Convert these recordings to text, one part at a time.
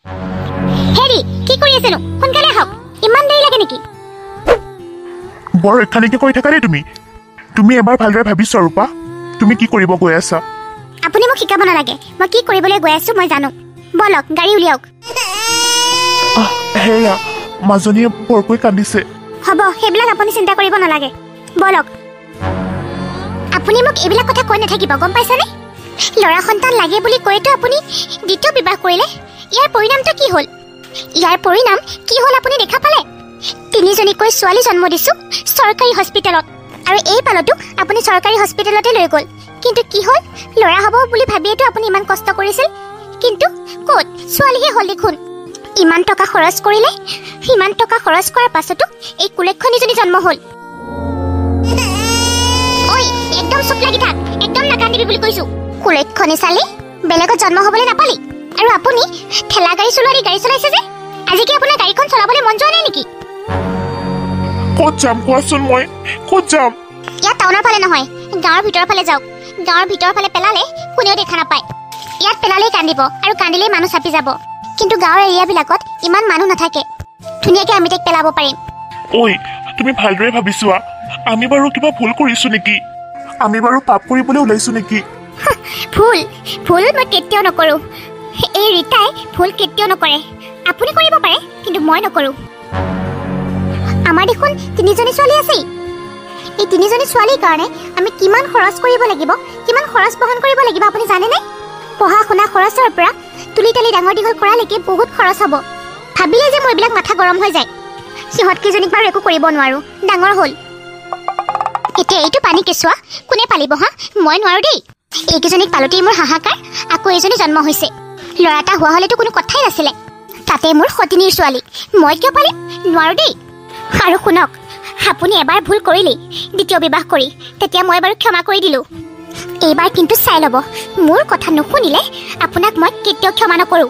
হেৰি কি কৰি আছেনো সোনকালে আহক ইমান দেৰি লাগে নেকি বৰ এখানেকে কৈ থাকা দেই তুমি এবাৰ ভালদৰে ভাবিছা ৰূপা তুমি কি কৰিব গৈ আছা আপুনি মোক শিকাব নালাগে মই কি কৰিবলৈ গৈ আছো মই জানো বলক গাড়ী উলিয়াওক হেৰা মাজনীয়ে বৰকৈ কান্দিছে হ'ব সেইবিলাক আপুনি চিন্তা কৰিব নালাগে বলক আপুনি মোক এইবিলাক কথা কৈ নাথাকিব গম পাইছেনে ল'ৰা সন্তান লাগে বুলি কৈতো আপুনি দ্বিতীয় বিবাহ কৰিলে ইয়াৰ পৰিণামটো কি হ'ল আপুনি দেখা পালে তিনিজনীকৈ ছোৱালী জন্ম দিছো চৰকাৰী হস্পিটেলত আৰু এই পালটো আপুনি চৰকাৰী হস্পিটেলতে লৈ গ'ল কিন্তু কি হ'ল ল'ৰা হ'ব বুলি ভাবিয়েতো আপুনি ইমান কষ্ট কৰিছিল কিন্তু ক'ত ছোৱালীহে হ'ল দেখোন ইমান টকা খৰচ কৰিলে ইমান টকা খৰচ কৰাৰ পাছতো এই কুলেক্ষণীজনী জন্ম হ'ল ঐ একদম চুপ লাগি থাক একদম নাকান্দিবি বুলি কৈছো কুলেক্ষণী চালি বেলেগত জন্ম হ'বলৈ নাপালি আৰু আপুনি ঠেলা গাড়ী চলোৱাৰী গাড়ী চলাইছে যে আজি কি আপোনাৰ গাড়ীখন চলাবলৈ মন যোৱা নাই নেকি ক'ত যাম কোৱাচোন মই ক'ত যাম ইয়াত টাউনৰ ফালে নহয় গাঁৱৰ ভিতৰৰ ফালে যাওক গাঁৱৰ ভিতৰৰ ফালে পেলালে কোনেও দেখা নাপায় ইয়াত পেলালেই কান্দিব আৰু কান্দিলেই মানুহ চাপি যাব কিন্তু গাঁৱৰ এৰিয়াবিলাকত ইমান মানুহ নাথাকে ধুনীয়াকৈ আমি তাইক পেলাব পাৰিম ঐ তুমি ভালদৰে ভাবিছোৱা আমি বাৰু কিবা ভুল কৰিছো নেকি আমি বাৰু পাপ কৰিবলৈ ওলাইছো নেকি ভুল মই কেতিয়াও নকৰোঁ এই ৰীতাই ভুল কেতিয়াও নকৰে আপুনি কৰিব পাৰে কিন্তু মই নকৰোঁ আমাৰ দেখোন তিনিজনী ছোৱালী আছেই এই তিনিজনী ছোৱালীৰ কাৰণে আমি কিমান খৰচ কৰিব লাগিব কিমান খৰচ বহন কৰিব লাগিব আপুনি জানেনে পঢ়া শুনা খৰচৰ পৰা তুলি তালি ডাঙৰ দীঘল কৰালৈকে বহুত খৰচ হ'ব ভাবিলে যে মোৰ এইবিলাক মাথা গৰম হৈ যায় সিহঁতকেইজনীক বাৰু একো কৰিব নোৱাৰোঁ ডাঙৰ হ'ল এতিয়া এইটো পানী কেঁচুৱা কোনে পালিব হা মই নোৱাৰোঁ দেই এইকেইজনীক পালোতেই মোৰ হাহাকাৰ আকৌ এজনী জন্ম হৈছে ল'ৰা এটা হোৱা হ'লেতো কোনো কথাই নাছিলে তাতে মোৰ সতিনীৰ ছোৱালী মই কিয় পাৰিম নোৱাৰোঁ দেই আৰু শুনক আপুনি এবাৰ ভুল কৰিলেই দ্বিতীয় বিবাহ কৰি তেতিয়া মই বাৰু ক্ষমা কৰি দিলোঁ এইবাৰ কিন্তু চাই ল'ব মোৰ কথা নুশুনিলে আপোনাক মই কেতিয়াও ক্ষমা নকৰোঁ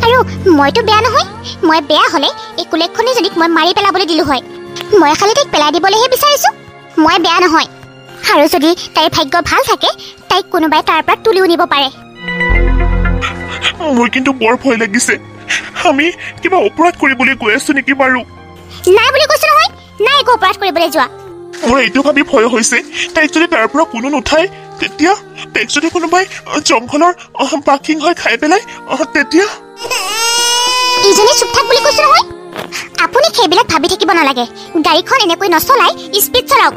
আৰু মইতো বেয়া নহয় মই বেয়া হ'লে এই কুলেক্ষণীজনীক মই মাৰি পেলাবলৈ দিলোঁ হয় মই খালি তাইক পেলাই দিবলৈহে বিচাৰিছোঁ মই বেয়া নহয় আৰু যদি তাইৰ ভাগ্য ভাল থাকে তাইক কোনোবাই তাৰ পৰা তুলিও নিব পাৰে মোৰ কিন্তু বৰ ভয় লাগিছে আমি কিবা অপৰাধ কৰিবলৈ গৈ আছো নেকি বাৰু নাই বুলি কৈছো নহয় নাই একো অপৰাধ কৰিবলৈ যোৱা মোৰ এইটো ভাবি ভয় হৈছে তাইক যদি তাৰ পৰা কোনো নুঠায় তেতিয়া তাইক যদি কোনোবাই জংঘলৰ বাঘিং হৈ খাই পেলাই তেতিয়া ইজনী চুপ থাক বুলি কৈছো নহয় আপুনি সেইবিলাক ভাবি থাকিব নালাগে গাড়ীখন এনেকৈ নচলাই স্পীড চলাওক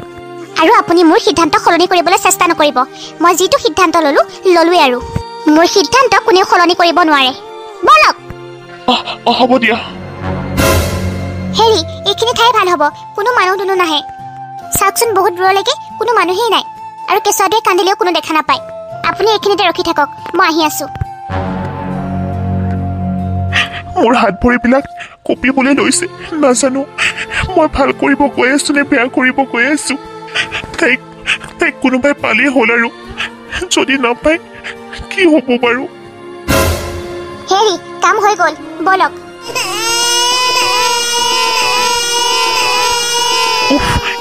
আৰু আপুনি মোৰ সিদ্ধান্ত সলনি কৰিবলৈ চেষ্টা নকৰিব মই যিটো সিদ্ধান্ত ললোৱেই আৰু মোৰ সিদ্ধান্ত কোনেও সলনি কৰিব নোৱাৰে বলক হ'ব দিয়া হেৰি এইখিনি ঠাই ভাল হ'ব কোনো মানুহ দুনুহ নাহে চাওকচোন বহুত দূৰলৈকে কোনো মানুহেই নাই আৰু কেঁচুৱাটোৱে কান্দিলেও কোনো দেখা নাপায় আপুনি এইখিনিতে ৰখি থাকক মই আহি আছো মোৰ হাত ভৰিবিলাক কঁপিবলৈ লৈছে নাজানো মই ভাল কৰিব গৈ আছো নে বেয়া কৰিব গৈ আছো তাইক কোনোবাই পালেই হ'ল আৰু যদি নাপায় কি হ'ব বাৰু হেৰি কাম হৈ গ'ল বলক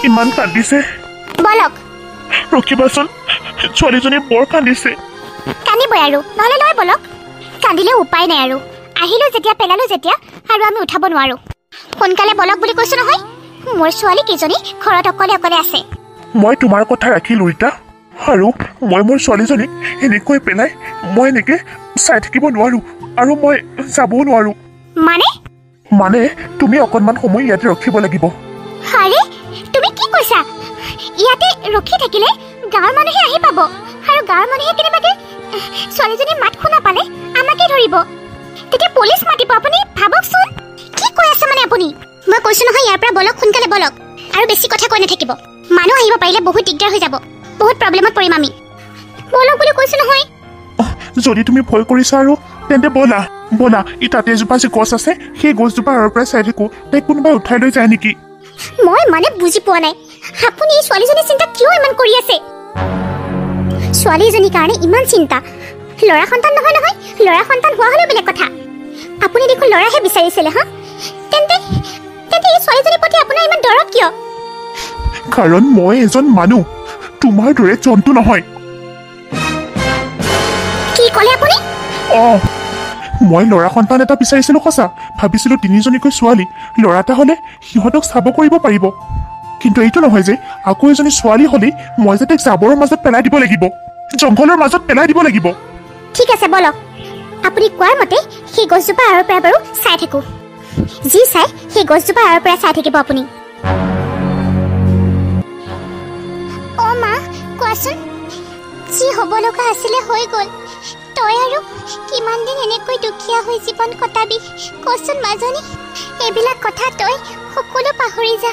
ইমান কান্দিছে বলক ৰখিবাচোন ছোৱালীজনী বৰ কান্দিছে কান্দিবই আৰু নহ'লে নহয় বলক কান্দিলেও উপায় নাই আৰু আহিলো যেতিয়া পেলালো যেতিয়া আৰু আমি উঠাব নোৱাৰো সোনকালে বলক বুলি কৈছো নহয় মোৰ ছোৱালী কেইজনী ঘৰত অকলে অকলে আছে মই তোমাৰ কথা ৰাখিলো ৰীতা আৰু মই মোৰ ছোৱালীজনীক এনেকৈ পেলাই মই এনেকৈ চাই থাকিব নোৱাৰো আৰু মই যাবও নোৱাৰো মানে তুমি অকণমান সময় ইয়াতে ৰখিব লাগিব আৰে তুমি কি কৈছা ইয়াতে ৰখি থাকিলে গাঁৱৰ মানুহে আহি পাব আৰু গাঁৱৰ মানুহে কেনেবাকে ছোৱালীজনীৰ মাত শুনা পালে আমাকে ধৰিব তেতিয়া পুলিচ মাতিব আপুনি ভাবকচোন কি কৈ আছে মানে আপুনি মই কৈছো নহয় ইয়াৰ পৰা বলক সোনকালে বলক আৰু বেছি কথা কৈ নাথাকিব মানুহ আহিব পাৰিলে বহুত দিগদাৰ হৈ যাব বহুত প্ৰব্লেমত পৰিম আমি বলক বুলি কৈছো নহয় যদি তুমি ভয় কৰিছা আৰু তেন্তে বলা ই তাতে এজোপা যে গছ আছে সেই গছজোপাৰ পৰা চাই থাকো তাইক কোনোবাই উঠাই লৈ যায় নেকি মই মানে বুজি পোৱা নাই আপুনি এই ছোৱালীজনীৰ চিন্তা কিয় ইমান কৰি আছে ছোৱালীজনীৰ কাৰণে ইমান চিন্তা ল'ৰা সন্তান নহয় ল'ৰা সন্তান হোৱা হ'লেও বেলেগ কথা আপুনি দেখোন ল'ৰাহে বিচাৰিছিলে হা তেন্তে এই ছোৱালীজনীৰ প্ৰতি আপোনাৰ ইমান দৰদ কিয় কাৰণ মই এজন মানুহ তোমাৰ দৰে জন্তু নহয় কি ক'লে আপুনি মই ল'ৰা সন্তান এটা বিচাৰিছিলোঁ সঁচা, ভাবিছিলোঁ তিনিজনীকৈ ছোৱালী, ল'ৰা এটা হ'লে সিহঁতক চাব কৰিব পাৰিব। কিন্তু এইটো নহয় যে আকৌ এজনী ছোৱালী হ'লেই মই যে তাইক জাবৰৰ মাজত পেলাই দিব লাগিব, জংঘলৰ মাজত পেলাই দিব লাগিব। ঠিক আছে বলক, আপুনি কোৱাৰ মতে সেই গছজোপা আঁৰৰ পৰা বাৰু চাই থাকোঁ। যি চাই সেই গছজোপা আঁৰৰ পৰা চাই থাকিব আপুনি। অ' মা কোৱাচোন, যি হ'ব লগা আছিলে হৈ গ'ল। তই আৰু কিমান দিন এনেকৈ দুখীয়া হৈ জীৱন কটাবি কচোন মাজনী। এইবিলাক কথা তই সকলো পাহৰি যা,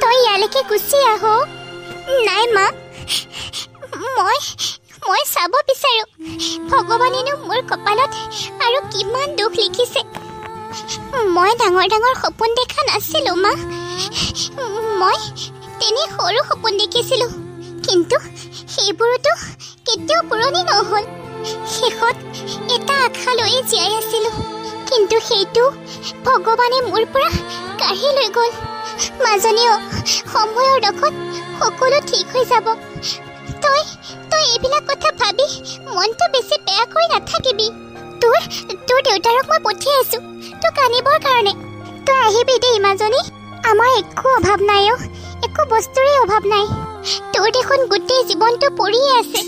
তই ইয়ালৈকে গুচি আহ। নাই মা, মই চাব বিচাৰোঁ ভগৱানেনো মোৰ কপালত আৰু কিমান দুখ লিখিছে। মই ডাঙৰ ডাঙৰ সপোন দেখা নাছিলোঁ মা, মই তেনে সৰু সপোন দেখিছিলোঁ, কিন্তু সেইবোৰতো কেতিয়াও পুৰণি নহ'ল। শেষত এটা আশা লৈয়ে জীয়াই আছিলোঁ, কিন্তু সেইটো ভগৱানে মোৰ পৰা কাঢ়ি লৈ গ'ল। মাজনীও সময়ৰ দখত সকলো ঠিক হৈ যাব। তই এইবিলাক কথা ভাবি মনটো বেছি বেয়া কৰি নাথাকিবি। তোৰ দেউতাৰক মই পঠিয়াই আছোঁ তোক আনিবৰ কাৰণে। তই আহিবি দেই মাজনী, আমাৰ একো অভাৱ নাই অ', একো বস্তুৰে অভাৱ নাই। তোৰ দেখোন গোটেই জীৱনটো পৰিয়ে আছে।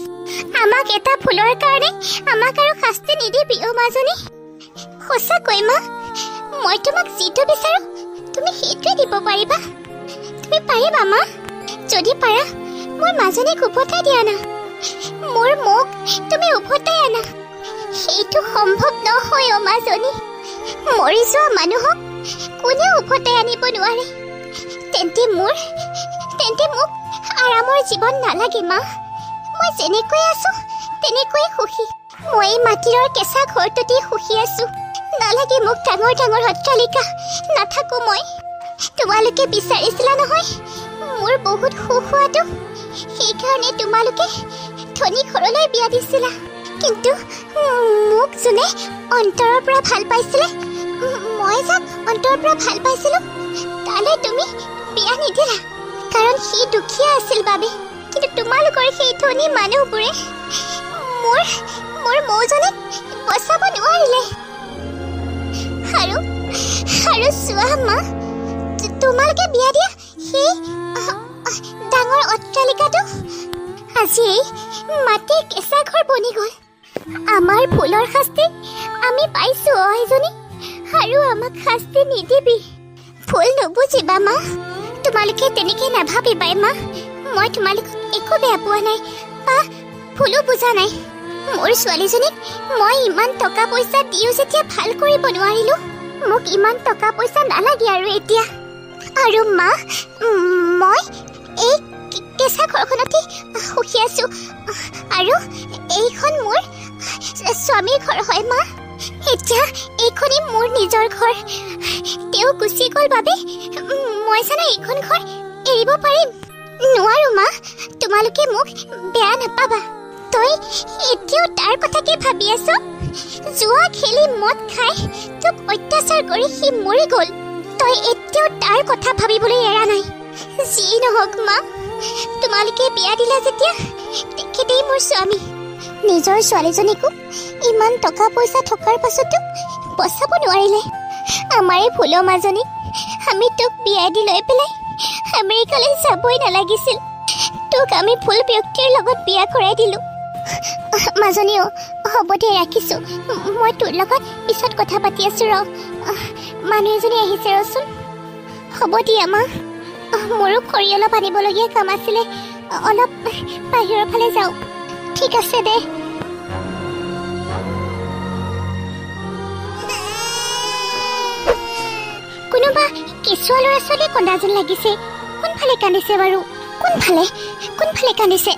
আমাক এটা ভুলৰ কাৰণে আমাক আৰু শাস্তি নিদিবি অ' মাজনী। সঁচাকৈ মা, মই তোমাক যিটো বিচাৰোঁ তুমি সেইটোৱে দিব পাৰিবা। তুমি পাৰিবা মা? যদি পাৰা মোৰ মাজনীক উভতাই দিয়া না, মোৰ মোক তুমি উভতাই আনা। সেইটো সম্ভৱ নহয় অ' মাজনী, মৰি যোৱা মানুহক কোনেও উভতাই আনিব নোৱাৰে। তেন্তে মোক আৰামৰ জীৱন নালাগে মা। মই যেনেকৈ আছোঁ তেনেকৈয়ে সুখী। মই এই মাটিৰ কেঁচা ঘৰটোতেই সুখী আছোঁ। নালাগে মোক ডাঙৰ ডাঙৰ অট্টালিকা, নাথাকোঁ মই। তোমালোকে বিচাৰিছিলা নহয় মোৰ বহুত সুখ হোৱাটো, সেইকাৰণে তোমালোকে ধনী ঘৰলৈ বিয়া দিছিলা। কিন্তু মোক যোনে অন্তৰৰ পৰা ভাল পাইছিলে, মই যাক অন্তৰৰ পৰা ভাল পাইছিলোঁ তালৈ তুমি বিয়া নিদিলা, কাৰণ সি দুখীয়া আছিল বাবে। কিন্তু তোমালোকৰ সেই ধনী মানুহবোৰে মোৰ মৌজনীক বচাব নোৱাৰিলে। আৰু চোৱা মা, তোমালোকে বিয়া দিয়া সেই ডাঙৰ অট্টালিকাটো আজি এই মাটিৰ কেঁচা ঘৰ বনি গ'ল। আমাৰ ভুলৰ শাস্তি আমি পাইছোঁ অ' এজনী, আৰু আমাক শাস্তি নিদিবি। ভুল নুবুজিবা মা, তোমালোকে তেনেকৈ নাভাবিবাই মা। মই তোমালোকক একো বেয়া পোৱা নাই বা ভুলো বুজা নাই। মোৰ ছোৱালীজনীক মই ইমান টকা পইচা দিও যেতিয়া ভাল কৰিব নোৱাৰিলোঁ, মোক ইমান টকা পইচা নালাগে আৰু এতিয়া। আৰু মা, মই এই কেঁচা ঘৰখনতে সুখী আছোঁ, আৰু এইখন মোৰ স্বামীৰ ঘৰ হয় মা। এতিয়া এইখনেই মোৰ নিজৰ ঘৰ। তেওঁ গুচি গ'ল বাবে মই জানো এইখন ঘৰ এৰিব পাৰিম? নোৱাৰো মা, তোমালোকে মোক বেয়া নাপাবা। তই এতিয়াও তাৰ কথাকে ভাবি আছ? জুৱা খেলি মদ খাই তোক অত্যাচাৰ কৰি সি মৰি গ'ল, তই এতিয়াও তাৰ কথা ভাবিবলৈ এৰা নাই। যি নহওক মা, তোমালোকে বিয়া দিলা যেতিয়া তেখেতেই মোৰ স্বামী। নিজৰ ছোৱালীজনীকো ইমান টকা পইচা থকাৰ পাছতো বচাব নোৱাৰিলে। আমাৰে ভুল মাজনী, আমি তোক বিয়া দি লৈ পেলাই আমেৰিকালৈ যাবই নালাগিছিল। তোক আমি ভুল ব্যক্তিৰ লগত বিয়া কৰাই দিলোঁ। মাজনীও হ'ব দে, ৰাখিছোঁ। মই তোৰ লগত পিছত কথা পাতি আছোঁ ৰ। মানুহ এজনী আহিছে ৰচোন। হ'ব দিয়া মা, মোৰো খৰি অলপ আনিবলগীয়া কাম আছিলে, অলপ বাহিৰৰ ফালে যাওঁ। ঠিক আছে দে। কোনোবা কেঁচুৱা ল'ৰা ছোৱালীয়ে কন্দা যেন লাগিছে। কোনফালে কান্দিছে বাৰু? কোনফালে কান্দিছে?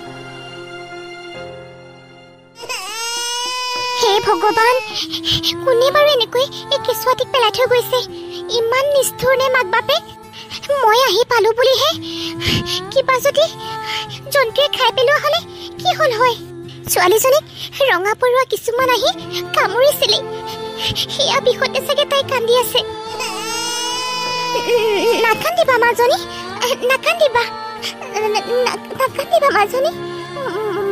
হে ভগৱান, কোনে বাৰু এনেকৈ এই কেঁচুৱাটিক পেলাই থৈ গৈছে? ইমান নিষ্ঠুৰ নে মাক বাপেক? মই আহি পালোঁ বুলিহে কিবা যদি জন্তুৱে খাই পেলোৱা হ'লে কি হ'ল হয়? ছোৱালীজনীক ৰঙা পৰুৱা কিছুমান আহি কামুৰিছিলে, সেয়া বিষতে চাগে তাই কান্দি আছে। নাকান্দিবা মাজনী, নাকান্দিবা মাজনী,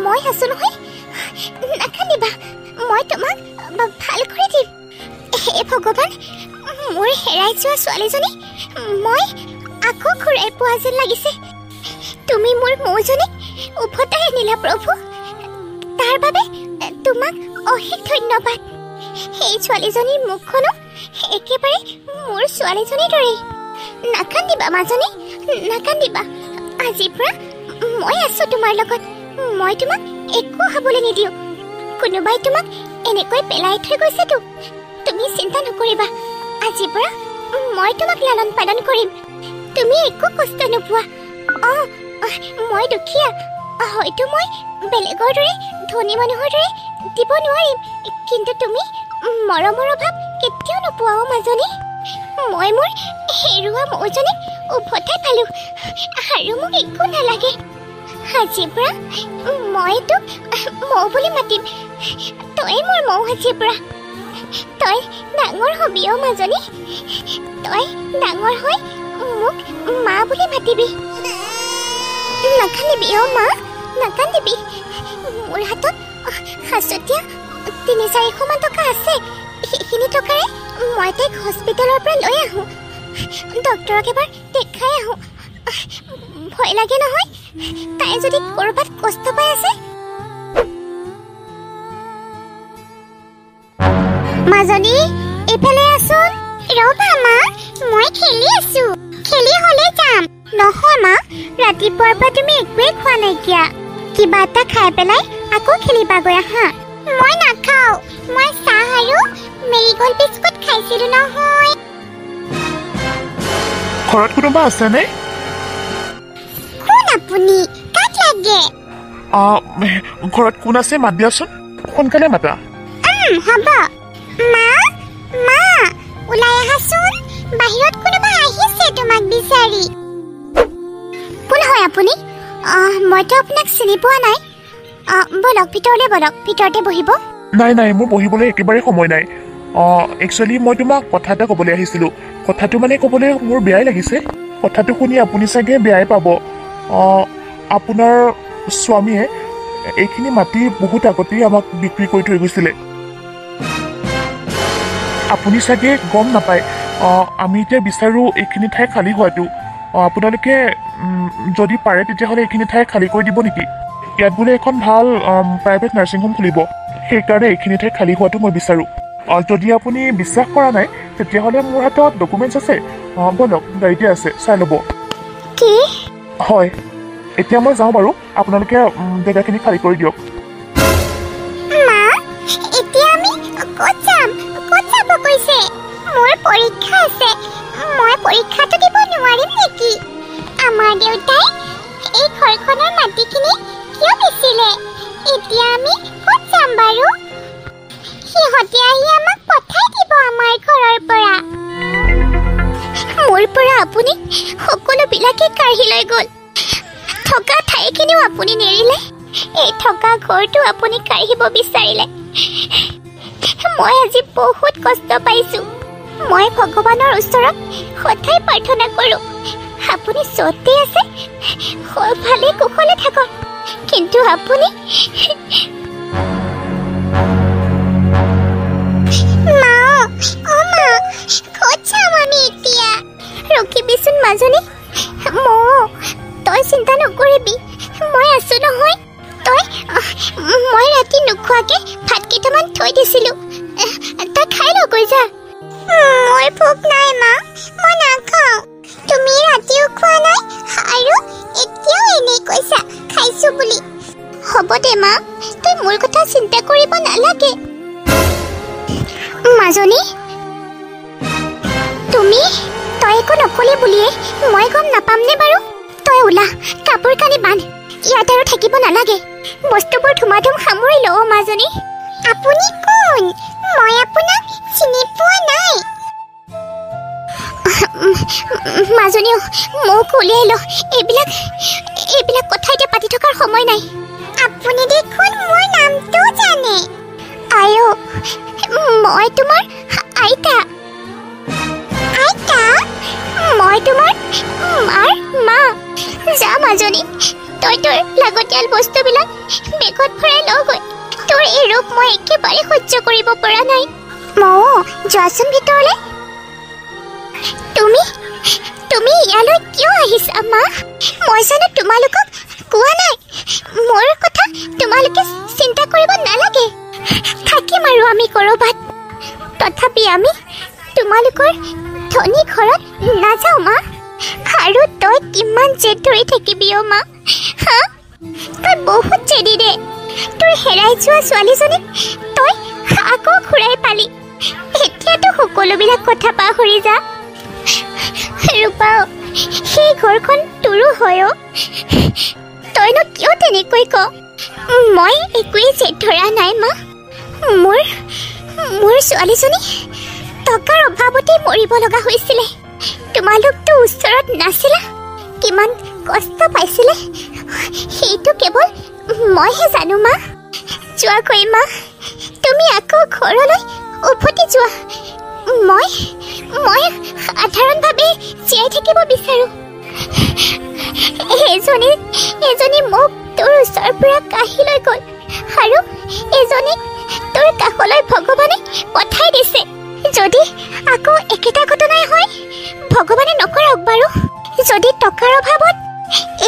মই আছোঁ নহয়। নাকান্দিবা, মই তোমাক ভাল কৰি দিম। হে ভগৱান, মোৰ হেৰাই যোৱা ছোৱালীজনী মই আকৌ ঘূৰাই পোৱা যেন লাগিছে। তুমি মোৰ মৌজনীক উভতাই আনিলা প্ৰভু, তাৰ বাবে তোমাক অশেষ ধন্যবাদ। সেই ছোৱালীজনীৰ মুখখনো একেবাৰে মোৰ ছোৱালীজনীৰ দৰেই। নাকান্দিবা মাজনী, নাকান্দিবা। আজিৰ পৰা মই আছো তোমাৰ লগত। মই তোমাক একো খাবলৈ নিদিওঁ। কোনোবাই তোমাক এনেকৈ পেলাই থৈ গৈছেতো, তুমি চিন্তা নকৰিবা। আজিৰ পৰা মই তোমাক লালন পালন কৰিম। তুমি একো কষ্ট নোপোৱা। মই দুখীয়া, হয়তো মই বেলেগৰ দৰে ধনী মানুহৰ দৰে দিব নোৱাৰিম, কিন্তু তুমি মৰমৰ অভাৱ কেতিয়াও নোপোৱা মাজনী। মই মোৰ হেৰুৱা মৌজনীক উভতাই পালো আৰু মোক একো নালাগে। আজিৰ পৰা মই তোক মৌ বুলি মাতিম। তই মোৰ মৌ আজিৰ পৰা। তই ডাঙৰ হবি মাজনী। তই ডাঙৰ হৈ মোক মা বুলি মাতিবি। নাকান্দিবি মা, নাকান্দিবি। মোৰ হাতত সাঁচতীয়া ৩-৪০০ মান টকা আছে। সেইখিনি টকাৰে মই তাইক হস্পিটেলৰ পৰা লৈ আহোঁ, ডক্তৰক এবাৰ দেখাই আহোঁ। ভয় লাগে নহয়, তাই যদি ক'ৰবাত কষ্ট পাই আছে। মাজনী, এইফালে আছোন। ৰ'বা মা, মই খেলি আছো। খেলি হ'লে যাম। নহয় মা, ৰাতিপুৱাৰ পৰা তুমি একোৱেই খোৱা নাইকিয়া। কিবা এটা খাই পেলাই আকৌ খেলিবাগৈ আহা। মই নাখাওঁ, মই চাহ আৰু মেৰিগ'ল্ড বিস্কুট খাইছিলো নহয়। ঘৰত কোনোবা আছেনে? কোন আপুনি? কাক লাগে? ঘৰত কোন আছে মাত দিয়াচোন, সোনকালে মাতা। হ'ব। মা, মা, ওলাই আহাচোন। বাহিৰত কোনোবা আহিছে তোমাক বিচাৰি। কোন হয় আপুনি? মইতো আপোনাক চিনি পোৱা নাই। বলক ভিতৰলৈ বলক, ভিতৰতে বহিব। নাই নাই, মোৰ বহিবলৈ একেবাৰে সময় নাই। একচুৱেলি মই তোমাক কথা এটা ক'বলৈ আহিছিলোঁ। কথাটো মানে ক'বলৈ মোৰ বেয়াই লাগিছে। কথাটো শুনি আপুনি চাগে বেয়াই পাব। আপোনাৰ স্বামীয়ে এইখিনি মাটি বহুত আগতেই আমাক বিক্ৰী কৰি থৈ গৈছিলে। আপুনি চাগে গম নাপায়, আমি এতিয়া বিচাৰোঁ এইখিনি ঠাই খালী হোৱাটো। আপোনালোকে যদি পাৰে তেতিয়াহ'লে এইখিনি ঠাই খালী কৰি দিব নেকি? ইয়াত বোলে এখন ভাল প্ৰাইভেট নাৰ্ছিং হোম খুলিব, সেইকাৰণে এইখিনি ঠাই খালী হোৱাটো মই বিচাৰোঁ। যদি আপুনি বিশ্বাস কৰা নাই তেতিয়াহ'লে মোৰ হাতত ডকুমেণ্টছ আছে। বলক, গাড়ীতে আছে, চাই ল'ব। কি? হয়, এতিয়া মই যাওঁ বাৰু। আপোনালোকে জেগাখিনি খালী কৰি দিয়ক। মা, এতিয়া আমি ক'ত যাম? ক'ত যাব কৈছে? মোৰ পৰীক্ষা আছে, মই পৰীক্ষাটো দিব নোৱাৰিম নেকি? আমাৰ দেউতাই এই ঘৰখনৰ মাটিখিনি কিয় বেচিলে? এতিয়া আমি ক'ত যাম বাৰু? সিহঁতে আহি আমাক পঠাই দিব আমাৰ ঘৰৰ পৰা। মোৰ পৰা আপুনি সকলোবিলাকে কাঢ়ি লৈ গ'ল। থকা ঠাইখিনিও আপুনি নেৰিলে, এই থকা ঘৰটো আপুনি কাঢ়িব বিচাৰিলে। মই আজি বহুত কষ্ট পাইছোঁ। মই ভগৱানৰ ওচৰত সদায় প্ৰাৰ্থনা কৰোঁ, আপুনি য'তে আছে ভালে কুশলে থাকক। কিন্তু আপুনি মা, ক'ত যাম আমি এতিয়া? ৰখিবিচোন মাজনী। তই চিন্তা নকৰিবি, মই আছো নহয়। মই ৰাতি নোখোৱাকে ভাত কেইটামান থৈ দিছিলো, তই খাই লগৈ যা। মোৰ ভোক নাই মা, মই নাখাওঁ। তুমি ৰাতিও খোৱা নাই আৰু এতিয়াও এনেই কৈছা খাইছো বুলি। হ'ব দে মা, তই মোৰ কথা চিন্তা কৰিব নালাগে। মাজনী, তই একো নকলি বুলিয়ে মই গম নাপামনে বাৰু? তই ওলা, কাপোৰ কানি বান্ধ। ইয়াত আৰু থাকিব নালাগে, বস্তুবোৰ ধুমাধুম সামৰি লওঁ। মাজনী, আপুনি কোন? মই আপোনাক চিনি পোৱা নাই। মাজনী, মোক উলিয়াই ল। এইবিলাক কথা এতিয়া পাতি থকাৰ সময় নাই। আপুনি দেখোন মোৰ নামটো জানে। আইঅ, মই তোমাৰ আইতা। আইতা? মই তোমাৰ মাৰ মা। যা মাজনী, তই তোৰ লাগতিয়াল বস্তুবিলাক বেগত ভৰাই লগৈ। তোৰ এই ৰূপ মই একেবাৰে সহ্য কৰিব পৰা নাই। যোৱাচোন ভিতৰলৈ। তুমি ইয়ালৈ কিয় আহিছা মা? মই জানো তোমালোকক কোৱা নাই। মোৰ কথা তোমালোকে চিন্তা কৰিব নালাগে। থাকিম আৰু আমি ক'ৰবাত। তথাপি আমি তোমালোকৰ ধনী ঘৰত নাযাওঁ মা। আৰু তই কিমান জেদ ধৰি থাকিবি অ' মা? হা, তই বহুত জেদি দে। তোৰ হেৰাই যোৱা ছোৱালীজনীক তই আকৌ ঘূৰাই পালি। এতিয়াতো সকলোবিলাক কথা পাহৰি যা। ৰূপা, সেই ঘৰখন তোৰো হয় অ'। তইনো কিয় তেনেকৈ ক? মই একোৱেই জেদ ধৰা নাই মা। মোৰ ছোৱালীজনী টকাৰ অভাৱতে মৰিব লগা হৈছিলে। তোমালোকতো ওচৰত নাছিলা। কিমান কষ্ট পাইছিলে সেইটো কেৱল মইহে জানো মা। যোৱাকৈ মা, তুমি আকৌ ঘৰলৈ উভতি যোৱা। মই সাধাৰণভাৱে জীয়াই থাকিব বিচাৰো। এজনী মোক তোৰ ওচৰৰ পৰা কাঢ়ি লৈ গ'ল আৰু এজনীক তোৰ কাষলৈ ভগৱানে পঠাই দিছে। যদি আকৌ একেটা ঘটনাই হয়, ভগৱানে নকৰক বাৰু। যদি টকাৰ অভাৱত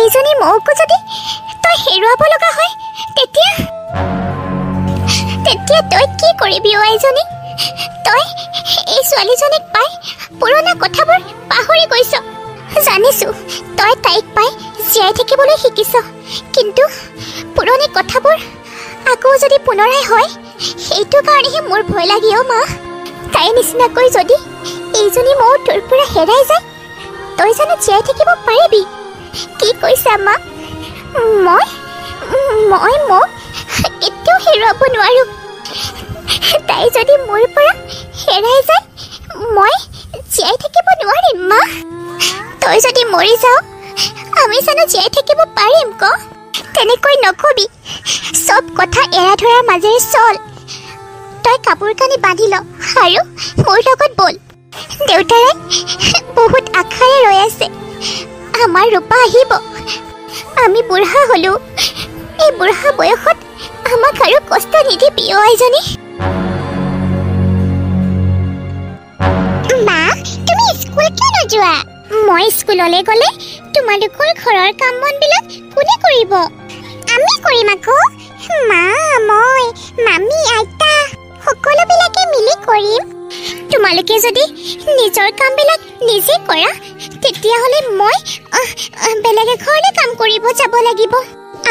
এইজনী মৌকো যদি তই হেৰুৱাব লগা হয়, তেতিয়া তই কি কৰিবি অ' এজনী? তই এই ছোৱালীজনীক পাই পুৰণা কথাবোৰ পাহৰি গৈছ। জানিছো তই তাইক পাই জীয়াই থাকিবলৈ শিকিছ, কিন্তু পুৰণি কথাবোৰ আকৌ যদি পুনৰাই হয়, সেইটো কাৰণেহে মোৰ ভয় লাগে অ' মা। তাইৰ নিচিনাকৈ যদি এইজনী মৌ তোৰ পৰা হেৰাই যায়, তই জানো জীয়াই থাকিব পাৰিবি? কি কৈছা মা? মই মোক কেতিয়াও হেৰুৱাব নোৱাৰো। তাই যদি মোৰ পৰা হেৰাই যায়, মই জীয়াই থাকিব নোৱাৰিম মা। তই যদি মৰি যাও, আমি জানো জীয়াই থাকিব পাৰিম ক? তেনেকৈ নকবি। চব কথা এৰা ধৰাৰ মাজেৰে চল। তই কাপোৰ কানি বান্ধি ল আৰু মোৰ লগত বল। দেউতাৰে বহুত আশাৰে ৰৈ আছে। আমাৰ ৰূপা আহিব। আমি বুঢ়া হলো। এই বুঢ়া বয়সত আমাক আৰু কষ্ট নিদিবি অ' আইজনী। মা, তুমি স্কুল কিয় নোযোৱা? মই স্কুললৈ গ'লে তোমালোকৰ ঘৰৰ কাম বনবিলাক কোনে কৰিব? আমি কৰিম আকৌ। মা, মই, মামী, আইতা সকলোবিলাকে মিলি কৰিম। তোমালোকে যদি নিজৰ কামবিলাক নিজে কৰা, তেতিয়াহ'লে মই বেলেগ এঘৰলৈ কাম কৰিব যাব লাগিব।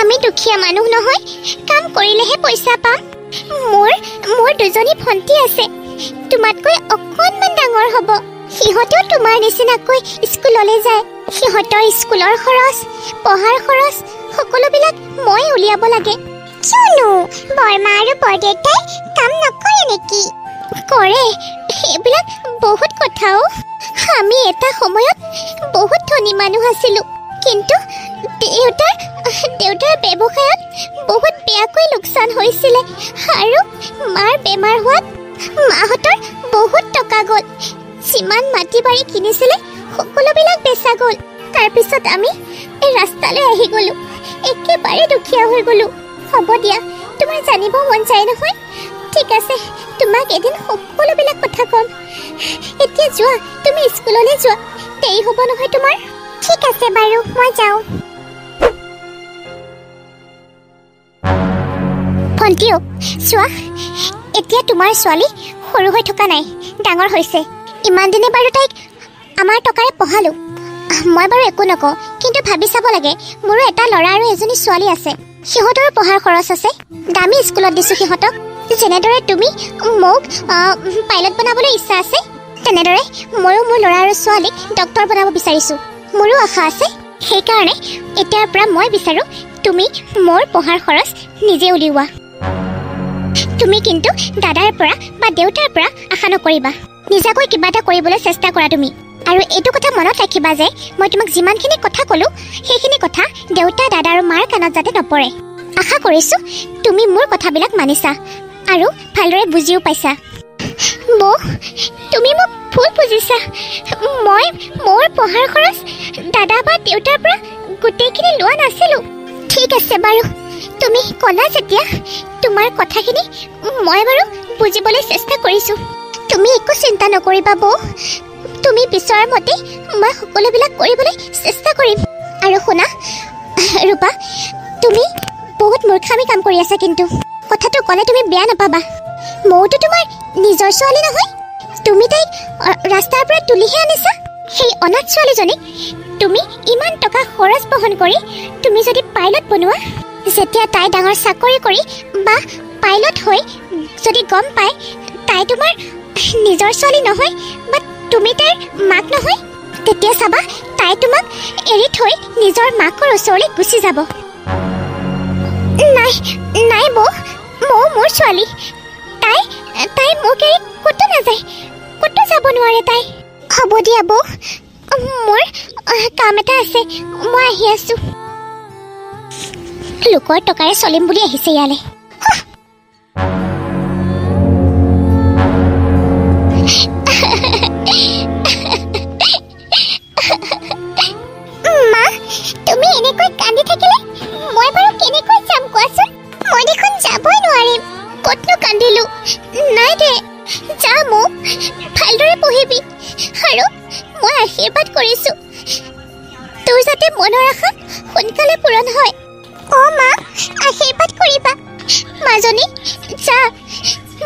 আমি দুখীয়া মানুহ নহয়, কাম কৰিলেহে পইচা পাম। মোৰ দুজনী ভণ্টি আছে, তোমাতকৈ অকণমান ডাঙৰ হ'ব। সিহঁতেও তোমাৰ নিচিনাকৈ স্কুললৈ যায়। সিহঁতৰ স্কুলৰ খৰচ, পঢ়াৰ খৰচ সকলোবিলাক মই উলিয়াব লাগে। কিয়নো বৰমা আৰু বৰদেউতাই কাম নকৰে নেকি? কৰে, সেইবিলাক বহুত কথাও। আমি এটা সময়ত বহুত ধনী মানুহ আছিলো, কিন্তু দেউতাৰ ব্যৱসায়ত বহুত বেয়াকৈ লোকচান হৈছিলে আৰু মাৰ বেমাৰ হোৱাত মাহঁতৰ বহুত টকা গ'ল। যিমান মাটি বাৰী কিনিছিলে সকলোবিলাক বেচা গ'ল। তাৰপিছত আমি ৰাস্তালৈ আহি গ'লো, একেবাৰে দুখীয়া হৈ গ'লো। হ'ব দিয়া, তোমাৰ জানিব মন যায় নহয়। ঠিক আছে, তোমাক এদিন সকলোবিলাক কথা ক'ম। এতিয়া যোৱা, তুমি স্কুললৈ যোৱা, দেৰি হ'ব নহয় তোমাৰ। ঠিক আছে বাৰু, মই যাওঁ। ভণ্টিও চোৱা, এতিয়া তোমাৰ ছোৱালী সৰু হৈ থকা নাই, ডাঙৰ হৈছে। ইমান দিনে বাৰু তাইক আমাৰ টকাৰে পঢ়ালো। মই বাৰু একো নকওঁ, কিন্তু ভাবি চাব লাগে, মোৰো এটা ল'ৰা আৰু এজনী ছোৱালী আছে। সিহঁতৰো পঢ়াৰ খৰচ আছে। দামী স্কুলত দিছোঁ সিহঁতক। যেনেদৰে তুমি মোক পাইলট বনাবলৈ ইচ্ছা আছে, তেনেদৰে ময়ো মোৰ ল'ৰা আৰু ছোৱালীক ডক্তৰ বনাব বিচাৰিছোঁ। মোৰো আশা আছে। সেইকাৰণে এতিয়াৰ পৰা মই বিচাৰোঁ তুমি মোৰ পঢ়াৰ খৰচ নিজে উলিওৱা। তুমি কিন্তু দাদাৰ পৰা বা দেউতাৰ পৰা আশা নকৰিবা। নিজাকৈ কিবা এটা কৰিবলৈ চেষ্টা কৰা তুমি। আৰু এইটো কথা মনত ৰাখিবা যে মই তোমাক যিমানখিনি কথা ক'লোঁ, সেইখিনি কথা দেউতা, দাদা আৰু মাৰ কাণত যাতে নপৰে। আশা কৰিছোঁ তুমি মোৰ কথাবিলাক মানিছা আৰু ভালদৰে বুজিও পাইছা। বৌ, তুমি মোক ভুল বুজিছা। মই মোৰ পঢ়াৰ খৰচ দাদা বা দেউতাৰ পৰা গোটেইখিনি লোৱা নাছিলোঁ। ঠিক আছে বাৰু, তুমি ক'লা যেতিয়া তোমাৰ কথাখিনি মই বাৰু বুজিবলৈ চেষ্টা কৰিছোঁ। তুমি একো চিন্তা নকৰিবা বৌ তুমি বিচৰাৰ মতে মই সকলোবিলাক কৰিবলৈ চেষ্টা কৰিম আৰু শুনা ৰূপা তুমি বহুত মূৰ্খামি কাম কৰি আছা কিন্তু কথাটো ক'লে তুমি বেয়া নাপাবা মইতো তোমাৰ নিজৰ ছোৱালী নহয় তুমি তাইক ৰাস্তাৰ পৰা তুলিহে আনিছা সেই অনাথ ছোৱালীজনীক তুমি ইমান টকা খৰচ বহন কৰি তুমি যদি পাইলট বনোৱা যেতিয়া তাই ডাঙৰ চাকৰি কৰি বা পাইলট হৈ যদি গম পায় তাই তোমাৰ নিজৰ ছোৱালী নহয় বা তুমি তাইৰ মাক নহয় তেতিয়া চাবা তাই তোমাক এৰি থৈ নিজৰ মাকৰ ওচৰলৈ গুচি যাব নাই নাই বৌ মোৰ ছোৱালী তাই তাই মোক এৰি ক'তো নাযায় ক'তো যাব নোৱাৰে তাই হ'ব দিয়া বৌ মোৰ কাম এটা আছে মই আহি আছো লোকৰ টকাৰে চলিম বুলি আহিছে ইয়ালে মা তুমি এনেকৈ কান্দি থাকিলে মই বাৰু কেনেকৈ যাম কোৱাচোন মই দেখোন যাবই নোৱাৰিম ক'তনো কান্দিলো নাই দে যা মোক ভালদৰে পঢ়িবি আৰু মই আশীৰ্বাদ কৰিছো তোৰ যাতে মনৰ আশা সোনকালে পূৰণ হয় মা আশীৰ্বাদ কৰিবা মাজনী যা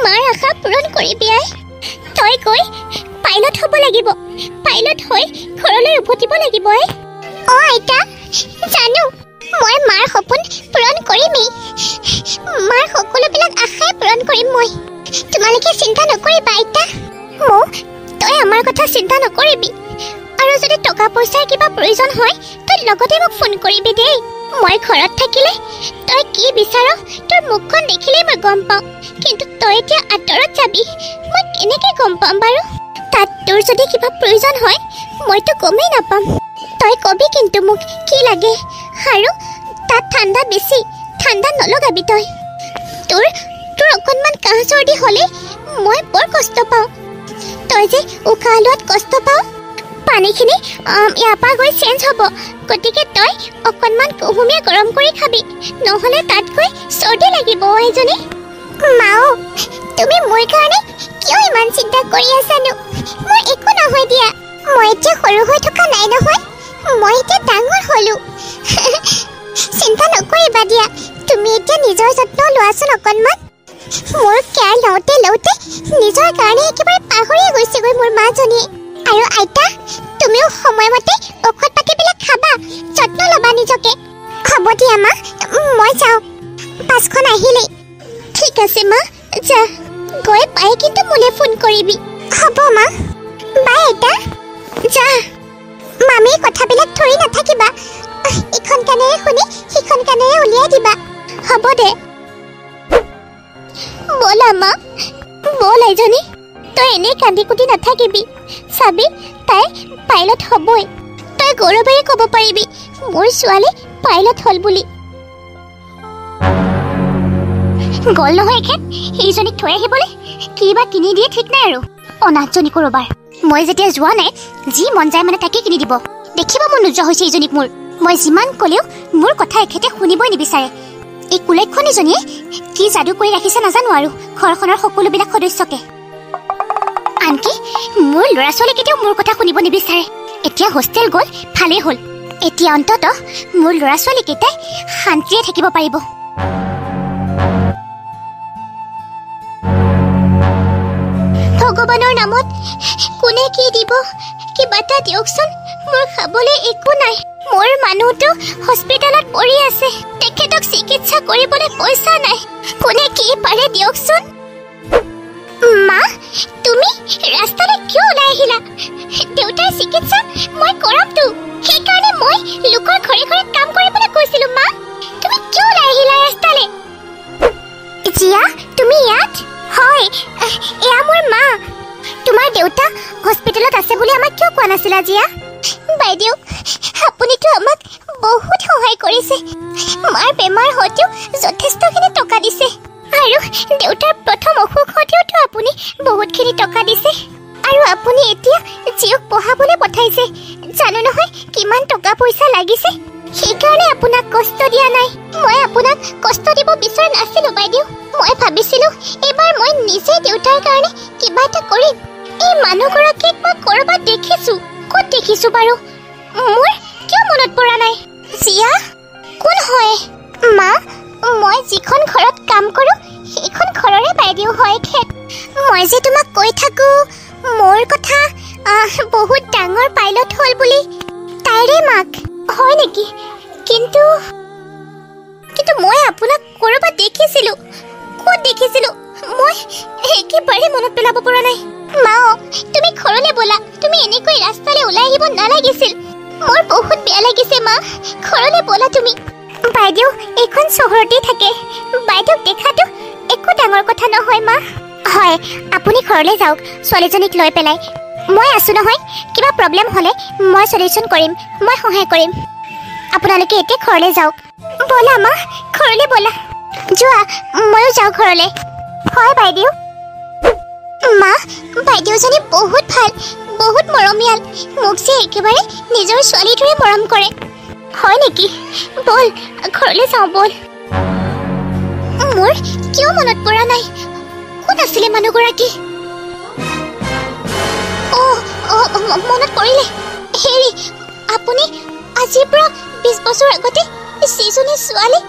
মাৰ আশা পূৰণ কৰিবি আই তই গৈ পাইলট হ'ব লাগিব পাইলট হৈ ঘৰলৈ উভতিব লাগিব আইতা জানো মই মাৰ সপোন পূৰণ কৰিমেই মাৰ সকলোবিলাক আশাই পূৰণ কৰিম মই তোমালোকে চিন্তা নকৰিবা আইতা মোক তই আমাৰ কথা চিন্তা নকৰিবি আৰু যদি টকা পইচাৰ কিবা প্ৰয়োজন হয় তই লগতে মোক ফোন কৰিবি দেই মই ঘৰত থাকিলে তই কি বিচাৰ তোৰ মুখখন দেখিলেই মই গম পাওঁ কিন্তু তই এতিয়া আঁতৰত যাবি মই কেনেকৈ গম পাম বাৰু তাত তোৰ যদি কিবা প্ৰয়োজন হয় মইতো গমেই নাপাম তই কবি কিন্তু মোক কি লাগে আৰু তাত ঠাণ্ডা বেছি ঠাণ্ডা নলগাবি তই তোৰ অকণমান কাহ চৰ্দি হ'লে মই বৰ কষ্ট পাওঁ তই যে উশাহ লোৱাত কষ্ট পাওঁ পানীখিনি ইয়াৰ পৰা গৈ চেঞ্জ হ'ব গতিকে তই অকণমান কুহুমীয়া গৰম কৰি খাবি নহ'লে তাত গৈ চৰ্দি লাগিব এজনী মাও তুমি মোৰ কাৰণে কিয় ইমান চিন্তা কৰি আছানো মোৰ একো নহয় দিয়া মই এতিয়া সৰু হৈ থকা নাই নহয় মই এতিয়া ডাঙৰ হ'লো চিন্তা নকৰিবা দিয়া তুমি এতিয়া নিজৰ যত্ন লোৱাচোন অকণমান মোৰ কেয়াৰ লওঁতে নিজৰ কাৰণে একেবাৰে পাহৰিয়ে গৈছেগৈ মোৰ মাজনীয়ে আৰু আইতা তুমিও সময়মতে ঔষধ পাতিবিলাক খাবা যত্ন ল'বা নিজকে হ'ব দিয়া মা মই যাওঁ বাছখন আহিলেই ঠিক আছে মা যা গৈ পাই কিন্তু মোলৈ ফোন কৰিবি হ'ব মা বাই আইতা যা মামীৰ কথাবিলাক ধৰি নাথাকিবা ইখন কাণেৰে শুনি সিখন কাণেৰে উলিয়াই দিবা হ'ব দে ব'লা মা ব'ল এজনী তই এনেই কান্দি কুটি নাথাকিবি চাবি তাই পাইলট হ'বই তই গৌৰৱেৰে ক'ব পাৰিবি মোৰ ছোৱালী পাইলট হ'ল বুলি গ'ল নহয় এখেত সেইজনীক থৈ আহিবলৈ কি বা কিনি দিয়ে ঠিক নাই আৰু অনাথজনীকো ৰ'বাৰ মই যেতিয়া যোৱা নাই যি মন যায় মানে তাকে কিনি দিব দেখিব মন নোযোৱা হৈছে এইজনীক মোৰ মই যিমান ক'লেও মোৰ কথা এখেতে শুনিবই নিবিচাৰে এই কুলেক্ষণীজনীয়ে কি যাদু কৰি ৰাখিছে নাজানো আৰু ঘৰখনৰ সকলোবিলাক সদস্যকে আনকি মোৰ ল'ৰা ছোৱালী কেতিয়াও মোৰ কথা শুনিব নিবিচাৰে এতিয়া হোষ্টেল গ'ল ভালেই হ'ল এতিয়া অন্তত মোৰ ল'ৰা ছোৱালীকেইটাই শান্তিৰে থাকিব পাৰিব ভগৱানৰ নামত কোনে কি দিব কিবা এটা দিয়কচোন মোৰ খাবলৈ একো নাই মোৰ মানুহটো হস্পিটেলত পৰি আছে তেখেতক চিকিৎসা কৰিবলৈ পইচা নাই কোনে কি পাৰে দিয়কচোন মা তুমি ৰাস্তালৈ কিয় ওলাই আহিলা দেউতাৰ চিকিৎসা মই কৰামতো সেইকাৰণে মই লোকৰ ঘৰে ঘৰে কাম কৰিবলৈ কৈছিলো মা তুমি কিয় ওলাই আহিলা ৰাস্তালৈ জিয়া তুমি ইয়াত হয় এয়া মোৰ মা তোমাৰ দেউতা হস্পিটেলত আছে বুলি আমাক কিয় কোৱা নাছিলা জিয়া বাইদেউ আপুনিতো আমাক বহুত সহায় কৰিছে মাৰ বেমাৰ হওঁতেও যথেষ্টখিনি টকা দিছে আৰু দেউতাৰ প্ৰথম অসুখ হওঁতেওতো আপুনি বহুতখিনি টকা দিছে আৰু আপুনি এতিয়া জীয়ক পঢ়াবলৈ পঠাইছে জানো নহয় কিমান টকা পইচা লাগিছে সেইকাৰণে আপোনাক কষ্ট দিয়া নাই মই আপোনাক কষ্ট দিব বিচৰা নাছিলো বাইদেউ মই ভাবিছিলো এবাৰ মই নিজে দেউতাৰ কাৰণে কিবা এটা কৰিম। এই মানুহগৰাকীক মই ক'ৰবাত দেখিছো। ক'ত দেখিছো বাৰু? মোৰ কিয় মনত পৰা নাই? জিয়া কোন হয়? মা, মই যিখন ঘৰত কাম কৰোঁ সেইখন ঘৰৰে বাইদেউ হয় খেত। মই যে তোমাক কৈ থাকো মোৰ কথা বহুত ডাঙৰ পাইলট হ'ল বুলি। তাইৰে মাক হয় নেকি? কিন্তু মই আপোনাক ক'ৰবাত দেখিছিলো। ক'ত দেখিছিলো মই একেবাৰে মনত পেলাব পৰা নাই। মা, তুমি ঘৰলৈ ব'লা। তুমি এনেকৈ ৰাস্তালৈ ওলাই আহিব নালাগিছিল। মোৰ বহুত বেয়া লাগিছে মা। ঘৰলৈ ব'লা তুমি। বাইদেউ এইখন চহৰতে থাকে। বাইদেউক দেখাটো একো ডাঙৰ কথা নহয় মা। হয়, আপুনি ঘৰলৈ যাওক ছোৱালীজনীক লৈ পেলাই। মই আছো নহয়। কিবা প্ৰব্লেম হ'লে মই সলিউশ্যন কৰিম, মই সহায় কৰিম। আপোনালোকে এতিয়া ঘৰলৈ যাওক। ব'লা মা, ঘৰলৈ ব'লা। যোৱা, ময়ো যাওঁ ঘৰলৈ। হয় বাইদেউ। মা, বাইদেউজনী বহুত ভাল, বহুত মৰমীয়াল। মোক যে একেবাৰে নিজৰ ছোৱালীৰ দৰে মৰম কৰে। হয় নেকি? ব'ল ঘৰলৈ যাওঁ ব'ল। মোৰ কিয় মনত পৰা নাই? কোন আছিলে মানুহগৰাকী? মনত পৰিলে। হেৰি, আপুনি আজিৰ পৰা 20 বছৰ আগতে যিজনী ছোৱালী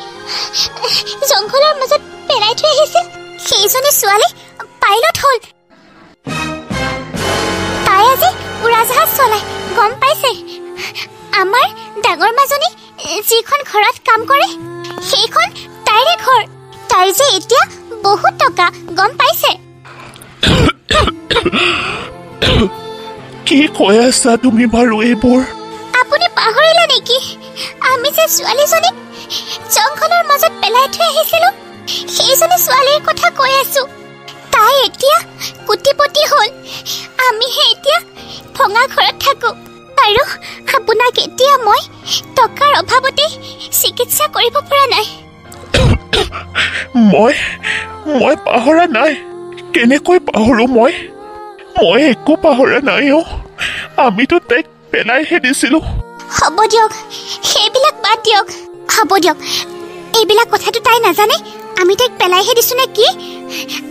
জংঘলৰ মাজত পেলাই থৈ আহিছিল সেইজনী ছোৱালী পাইলট হ'ল। তাই আজি উৰাজাহাজ চলায়, গম পাইছে? আমাৰ ডাঙৰ মাজনী যিখন ঘৰত কাম কৰে সেইখন তাইৰে ঘৰ। তাই যে এতিয়া বহুত টকা, গম পাইছে? কি কৈ আছা তুমি বাৰু এইবোৰ? আপুনি পাহৰিলে নেকি? আমি যে ছোৱালীজনীক জংঘলৰ মাজত পেলাই থৈ আহিছিলো সেইজনী ছোৱালীৰ কথা কৈ আছো। তাই এতিয়া কোটিপতি হ'ল। আমিহে এতিয়া ভঙা ঘৰত থাকো। আৰু আপোনাক এতিয়া মই টকাৰ অভাৱতে চিকিৎসা কৰিব পৰা নাই। মই পাহৰা নাই। কেনেকৈ পাহৰো? মই একো পাহৰা নাই। আমিতো তাইক পেলাইহে দিছিলো। হ'ব দিয়ক, সেইবিলাক বাদ দিয়ক। হ'ব দিয়ক, এইবিলাক কথাটো তাই নাজানে আমি তাইক পেলাইহে দিছো নে কি?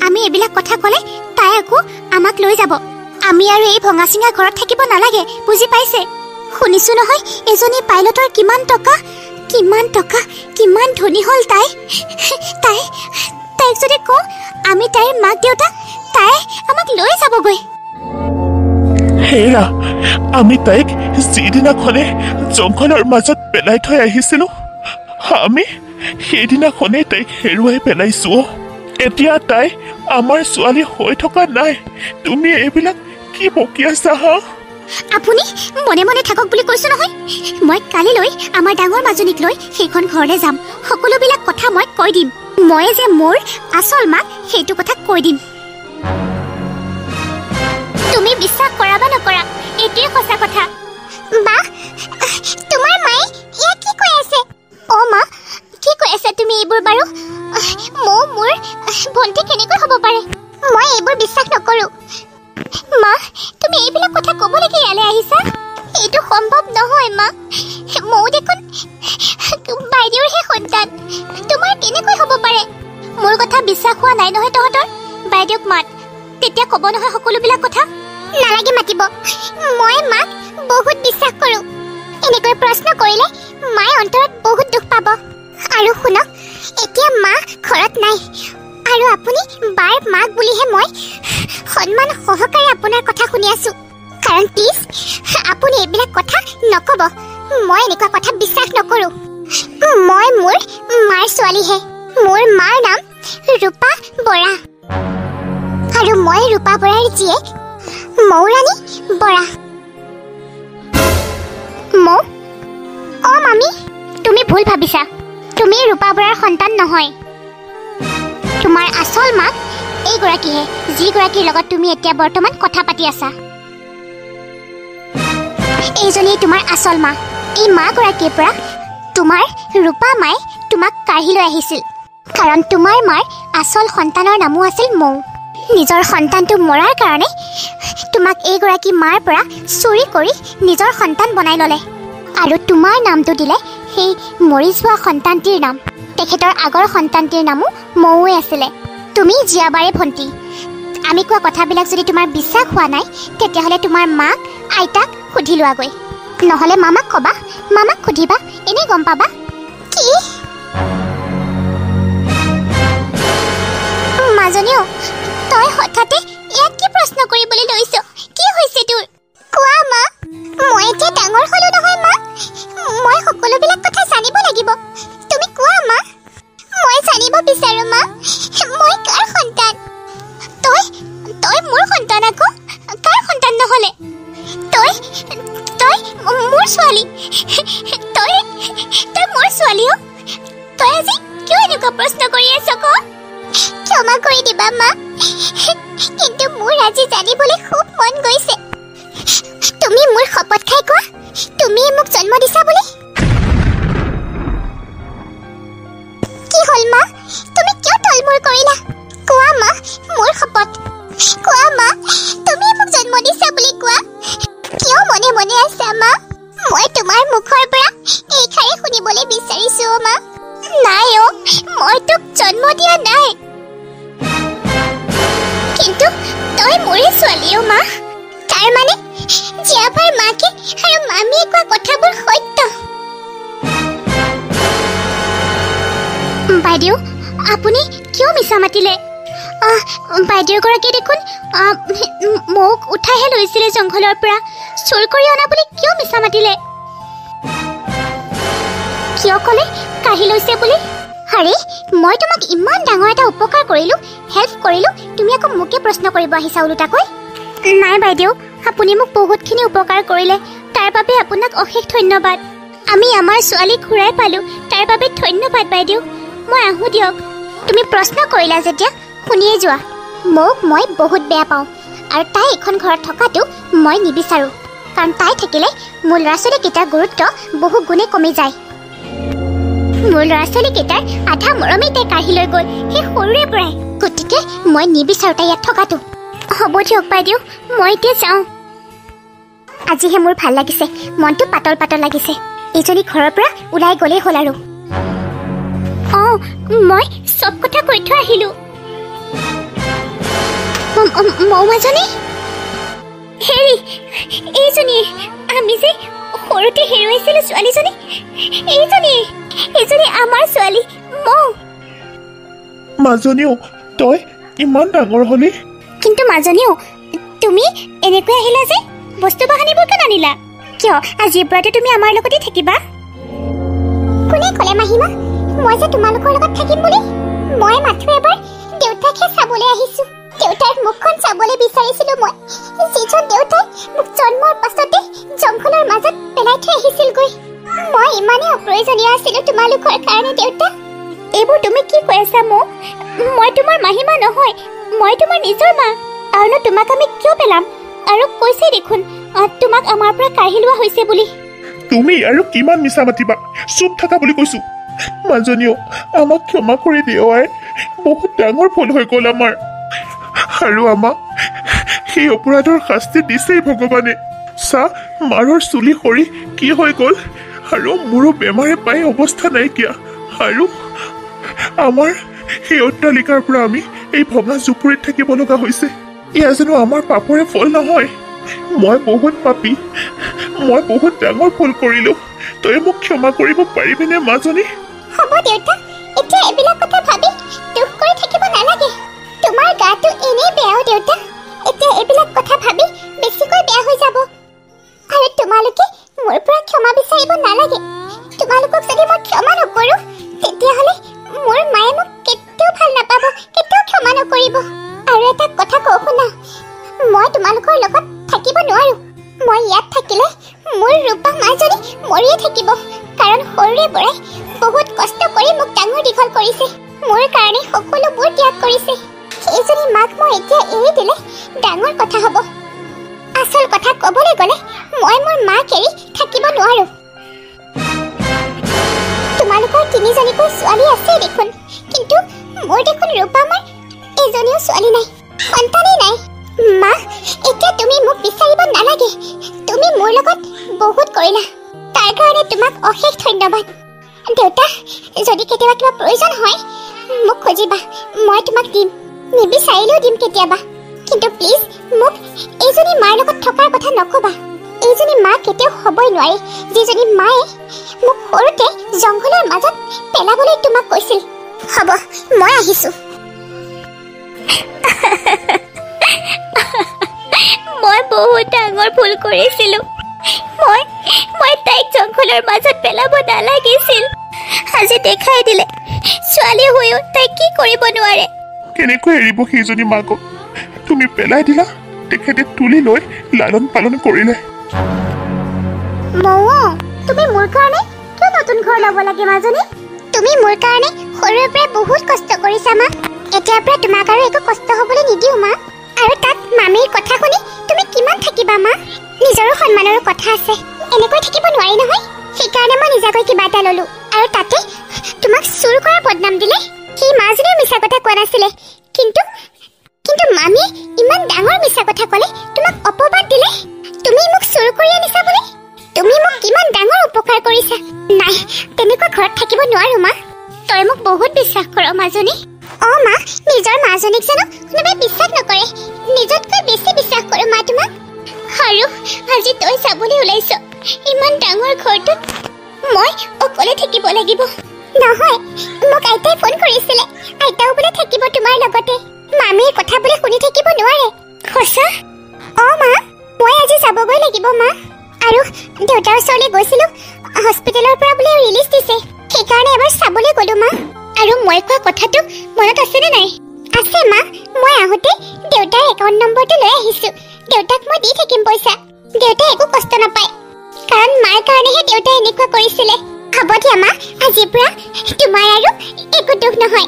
আমি এইবিলাক কথা ক'লে তাই আকৌ আমাক লৈ যাব। আমি আৰু এই ভঙা চিঙা ঘৰত থাকিব নালাগে, বুজি পাইছে? শুনিছো নহয় এজনী পাইলটৰ কিমান টকা, কিমান ধনী হ'ল তাই। তাইক যদি কওঁ আমি তাইৰ মাক দেউতাক, তাই আমাক লৈ যাবগৈ। হেৰা, আমি তাইক যিদিনাখনে জংঘলৰ মাজত পেলাই থৈ আহিছিলো আমি সেইদিনাখনে তাইক হেৰুৱাই পেলাইছো। এতিয়া তাই আমাৰ ছোৱালী হৈ থকা নাই। তুমি এইবিলাক কি বকি আছা? আপুনি মনে মনে থাকক বুলি কৈছো নহয়। মই কালিলৈ আমাৰ ডাঙৰ মাজনীক লৈ সেইখন ঘৰলৈ যাম। সকলোবিলাক কথা মই কৈ দিম। মই যে মোৰ আচল মাক সেইটো কথা কৈ দিম। তুমি বিশ্বাস কৰা বা নকৰা, এইটোৱে সঁচা কথা। বা, তোমাৰ মায়ে এয়া কি কৈ আছে? মা, কি কৈ আছে তুমি এইবোৰ বাৰু? মোৰ ভণ্টি কেনেকৈ হ'ব পাৰে? মই এইবোৰ বিশ্বাস নকৰো। মা, তুমি এইবিলাক কথা ক'বলৈকে ইয়ালৈ আহিছা? এইটো সম্ভৱ নহয় মা। ময়ো দেখোন বাইদেউৰহে সন্তান। তোমাৰ কেনেকৈ হ'ব পাৰে? মোৰ কথা বিশ্বাস হোৱা নাই নহয় তহঁতৰ? বাইদেউক মাত, তেতিয়া ক'ব নহয় সকলোবিলাক কথা। নালাগে মাতিব। মই মাক বহুত বিশ্বাস কৰো। এনেকৈ প্ৰশ্ন কৰিলে মায়ে অন্তৰত বহুত দুখ পাব। আৰু শুনক, এতিয়া মা ঘৰত নাই আৰু আপুনি বাৰ মাক বুলিহে মই সন্মান সহকাৰে আপোনাৰ কথা শুনি আছো। কাৰণ প্লিজ আপুনি এইবিলাক কথা নক'ব। মই এনেকুৱা কথা বিশ্বাস নকৰো। মই মোৰ মাৰ ছোৱালীহে। মোৰ মাৰ নাম ৰূপা বৰা আৰু মই ৰূপা বৰাৰ জীয়েক মৌৰাণী বৰা। মামী, তুমি ভুল ভাবিছা। তুমি ৰূপা বৰাৰ সন্তান নহয়। তোমাৰ আচল মাক এইগৰাকীহে, যিগৰাকীৰ লগত তুমি এতিয়া বৰ্তমান কথা পাতি আছা। এইজনী তোমাৰ আচল মা। এই মাগৰাকীৰ পৰা তোমাৰ ৰূপা মায়ে তোমাক কাঢ়ি লৈ আহিছিল। কাৰণ তোমাৰ মাৰ আচল সন্তানৰ নামো আছিল মৌ। নিজৰ সন্তানটো মৰাৰ কাৰণে তোমাক এইগৰাকী মাৰ পৰা চুৰি কৰি নিজৰ সন্তান বনাই ল'লে। আৰু তোমাৰ নামটো দিলে সেই মৰি যোৱা সন্তানটিৰ নাম। তেখেতৰ আগৰ সন্তানটিৰ নামো মৌৱে আছিলে। তুমি জীয়াবাৰে ভণ্টি। আমি কোৱা কথাবিলাক যদি তোমাৰ বিশ্বাস হোৱা নাই তেতিয়াহ'লে তোমাৰ মাক আইতাক সুধি লোৱাগৈ নহ'লে মামাক ক'বা মামাক সুধিবা এনেই গম পাবা কি মাজনীও তই হঠাতে ইয়াত কি প্ৰশ্ন কৰিবলৈ লৈছ কি হৈছে তোৰ কোৱা মা মই এতিয়া ডাঙৰ হ'লো নহয় মা মই সকলোবিলাক কথা জানিব লাগিব তুমি কোৱা মা মই জানিব বিচাৰো মা মই কাৰ সন্তান তই তই মোৰ সন্তান আকৌ কাৰ সন্তান নহ'লে তই তই মোৰ ছোৱালী তই তই মোৰ ছোৱালীও তই আজি কিয় এনেকুৱা প্ৰশ্ন কৰি আছ ক ক্ষমা কৰি দিবা মা কিন্তু মোৰ আজি জানিবলৈ খুব মন গৈছে তুমি মোৰ শপত খাই কোৱা তুমি মোক জন্ম দিছা বুলি কি হ'ল মা তুমি কিয় তলমূৰ কৰিলা কোৱা মা মোৰ শপত কোৱা মা তুমি মোক জন্ম দিছা বুলি কোৱা কিয় মনে মনে আছা মা মই তোমাৰ মুখৰ পৰা এইষাৰে শুনিবলৈ বিচাৰিছো মা নাই মই তোক জন্ম দিয়া নাই কিন্তু তই মোৰে ছোৱালী মা তাৰ মানে জীয়াভাৰ মাকে আৰু মামীয়ে কোৱা কথাবোৰ সত্য বাইদেউ আপুনি কিয় মিছা মাতিলে বাইদেউগৰাকী দেখোন মোক উঠাইহে লৈছিলে জংঘলৰ পৰা চুৰ কৰি অনা বুলি কিয় মিছা মাতিলে কিয় ক'লে কাঢ়ি লৈছে বুলি আৰে মই তোমাক ইমান ডাঙৰ এটা উপকাৰ কৰিলোঁ হেল্প কৰিলোঁ তুমি আকৌ মোকে প্ৰশ্ন কৰিব আহিছা ওলোটাকৈ নাই বাইদেউ আপুনি মোক বহুতখিনি উপকাৰ কৰিলে তাৰ বাবে আপোনাক অশেষ ধন্যবাদ আমি আমাৰ ছোৱালী ঘূৰাই পালোঁ তাৰ বাবে ধন্যবাদ বাইদেউ মই আহোঁ দিয়ক তুমি প্ৰশ্ন কৰিলা যেতিয়া শুনিয়ে যোৱা মোক মই বহুত বেয়া পাওঁ আৰু তাই এখন ঘৰত থকাটো মই নিবিচাৰোঁ কাৰণ তাই থাকিলে মোৰ ল'ৰা ছোৱালীকেইটাৰ গুৰুত্ব বহু গুণে কমি যায় মোৰ ল'ৰা ছোৱালীকেইটাৰ আধা মৰমেই তাই কাঢ়ি লৈ গ'ল সেই সৰুৰে পৰাই গতিকে মই নিবিচাৰোঁ তাই ইয়াত থকাটো হ'ব দিয়ক বাইদেউ মই এতিয়া যাওঁ আজিহে মোৰ ভাল লাগিছে মনটো পাতল পাতল লাগিছে এইজনী ঘৰৰ পৰা ওলাই গ'লেই হ'ল আৰু মই চব কথা কৈ থৈ আহিলোঁ মৌ মাজনী হেৰি এইজনীয়ে আমি যে সৰুতে হেৰুৱাইছিলোঁ ছোৱালীজনী এইজনী আমাৰ ছোৱালী মৌ মাজনীও তই ইমান ডাঙৰ হলি কিন্তু মাজনীও তুমি এনেকৈ আহিলা যে বস্তু বাহানিবোৰ কিয় নানিলা কিয় আজিৰ পৰাটো তুমি আমাৰ লগতে থাকিবা কোনে ক'লে মাহিমা মই যে তোমালোকৰ লগত থাকিম বুলি মই মাথো এবাৰ দেউতাকহে চাবলৈ আহিছোঁ দেউতাৰ মুখখন চাবলৈ বিচাৰিছিলোঁ মই যিজন দেউতাই মোক জন্মৰ পাছতে জংঘলৰ মাজত পেলাই থৈ আহিছিলগৈ মই ইমানেই অপ্ৰয়োজনীয় আছিলোঁ তোমালোকৰ কাৰণে দেউতা এইবোৰ তুমি কি কৈ আছা মই তোমাৰ মাহিমা নহয় মই তোমাৰ নিজৰ মা আৰুনো তোমাক আমি কিয় পেলাম আৰু কৈছে দেখোন তোমাক আমাৰ পৰা কাঢ়ি লোৱা হৈছে বুলি তুমি আৰু কিমান মিছা মাতিবা চুপ থাকা বুলি কৈছো মাজনীও আমাক ক্ষমা কৰি দিয় আই বহুত ডাঙৰ ভুল হৈ গ'ল আমাৰ আৰু আমাক সেই অপৰাধৰ শাস্তি দিছেই ভগৱানে চা মাৰৰ চুলি সৰি কি হৈ গ'ল আৰু মোৰো বেমাৰে পাই অৱস্থা নাইকিয়া আৰু আমাৰ সেই অট্টালিকাৰ পৰা আমি এই ভঙা জুপুৰিত থাকিব লগা হৈছে এয়া জানো আমাৰ পাপৰে ফল নহয় মই বহুত পাপী মই বহুত ডাঙৰ ভুল কৰিলোঁ তই মোক ক্ষমা কৰিব পাৰিবিনে মাজনী হ'ব দেউতা এতিয়া এইবিলাক কথা ভাবি দুখ কৰি থাকিব নালাগে তোমাৰ গাটো এনেই বেয়াও দেউতা এতিয়া এইবিলাক কথা ভাবি বেছিকৈ বেয়া হৈ যাব আৰু তোমালোকে মোৰ পৰা ক্ষমা বিচাৰিব নালাগে তোমালোকক যদি মই ক্ষমা নকৰোঁ তেতিয়াহ'লে মোৰ মায়ে মোক কেতিয়াও ভাল নাপাব কেতিয়াও ক্ষমা নকৰিব আৰু এটা কথা কওঁ শুনা মই তোমালোকৰ লগত থাকিব নোৱাৰোঁ মই ইয়াত থাকিলে মোৰ ৰূপা মাজনী মৰিয়ে থাকিব কাৰণ সৰুৰে পৰাই বহুত কষ্ট কৰি মোক ডাঙৰ দীঘল কৰিছে মোৰ কাৰণে সকলোবোৰ ত্যাগ কৰিছে সেইজনী মাক মই এতিয়া এৰি দিলে ডাঙৰ কথা হ'ব আচল কথা ক'বলৈ গ'লে মই মোৰ মাক এৰি থাকিব নোৱাৰোঁ তোমালোকৰ তিনিজনীকৈ ছোৱালী আছে দেখোন কিন্তু মোৰ দেখোন ৰূপা মাৰ এজনীও ছোৱালী নাই সন্তানেই নাই মা এতিয়া তুমি মোক বিচাৰিব নালাগে তুমি মোৰ লগত বহুত কৰিলা তাৰ কাৰণে তোমাক অশেষ ধন্যবাদ দেউতা যদি কেতিয়াবা কিবা প্ৰয়োজন হয় মোক খুজিবা মই তোমাক দিম নিবিচাৰিলেও দিম কেতিয়াবা এইজনী মাৰ লগত থকাৰ কথা নকবা। এইজনী মা কেতিয়াও হ'বই নোৱাৰে, যিজনী মায়ে মোক সৰুতে জংঘলৰ মাজত পেলাবলৈ তোমাক কৈছিল। হ'ব, মই আহিছোঁ। মই বহুত ডাঙৰ ভুল কৰিছিলোঁ। মই তাইক জংঘলৰ মাজত পেলাব নালাগিছিল। আজি দেখাই দিলে ছোৱালী হৈও তাই কি কৰিব নোৱাৰে। কেনেকৈ এৰিব সেইজনী মাকক? তুমি পেলাই দিলা, তেখেতে তুলি লৈ লালন পালন কৰিলে। মৌ, তুমি মোৰ কাৰণে কিয় নতুন ঘৰ ল'ব লাগে মাজনী? তুমি মোৰ কাৰণে সৰুৰে পৰাই বহুত কষ্ট কৰিছা মা। এতিয়াৰ পৰা তোমাক আৰু একো কষ্ট হ'বলৈ নিদিওঁ মা। আৰু তাত মামীৰ কথা শুনি তুমি কিমান থাকিবা মা? নিজৰো সন্মানৰো কথা আছে, এনেকৈ থাকিব নোৱাৰি নহয়। সেইকাৰণে মই নিজাকৈ কিবা এটা ল'লো, আৰু তাতে তোমাক চুৰ কৰা বদনাম দিলে। সেই মাজনীও মিছা কথা কোৱা নাছিলে, কিন্তু মামীয়ে ইমান ডাঙৰ মিছা কথা ক'লে, তোমাক অপবাদ দিলে। তুমি মোক চুৰ কৰি আনিছা বুলি? তুমি মোক কিমান ডাঙৰ উপকাৰ কৰিছা। নাই, তেনেকুৱা ঘৰত থাকিব নোৱাৰো মা। তই মোক বহুত বিশ্বাস কৰ মাজনী। মা, নিজৰ মাজনীক জানো কোনোবাই বিশ্বাস নকৰে? নিজতকৈ বেছি বিশ্বাস কৰোঁ মা তোমাক। আৰু আজি তই যাবলৈ ওলাইছ ইমান ডাঙৰ ঘৰটোত, মই অকলে থাকিব লাগিব। নহয়, মোক আইতাই ফোন কৰিছিলে, আইতাও বোলে থাকিব তোমাৰ লগতে। মামীৰ কথা বোলে শুনি থাকিব নোৱাৰে। সঁচা? মা, মই আজি যাবগৈ লাগিব মা। আৰু দেউতাৰ ওচৰলৈ গৈছিলোঁ, হস্পিটেলৰ পৰা বোলে ৰিলিজ দিছে, সেইকাৰণে এবাৰ চাবলৈ গ'লো মা। আৰু মই কোৱা কথাটো মনত আছেনে নাই? আছে মা, মই আহোঁতে দেউতাৰ একাউণ্ট নম্বৰটো লৈ আহিছোঁ। দেউতাক মই দি থাকিম পইচা। দেউতাই একো কষ্ট নাপায়, কাৰণ মাৰ কাৰণেহে দেউতাই এনেকুৱা কৰিছিলে। হ'ব দিয়া মা, আজিৰ পৰা তোমাৰ আৰু একো দুখ নহয়।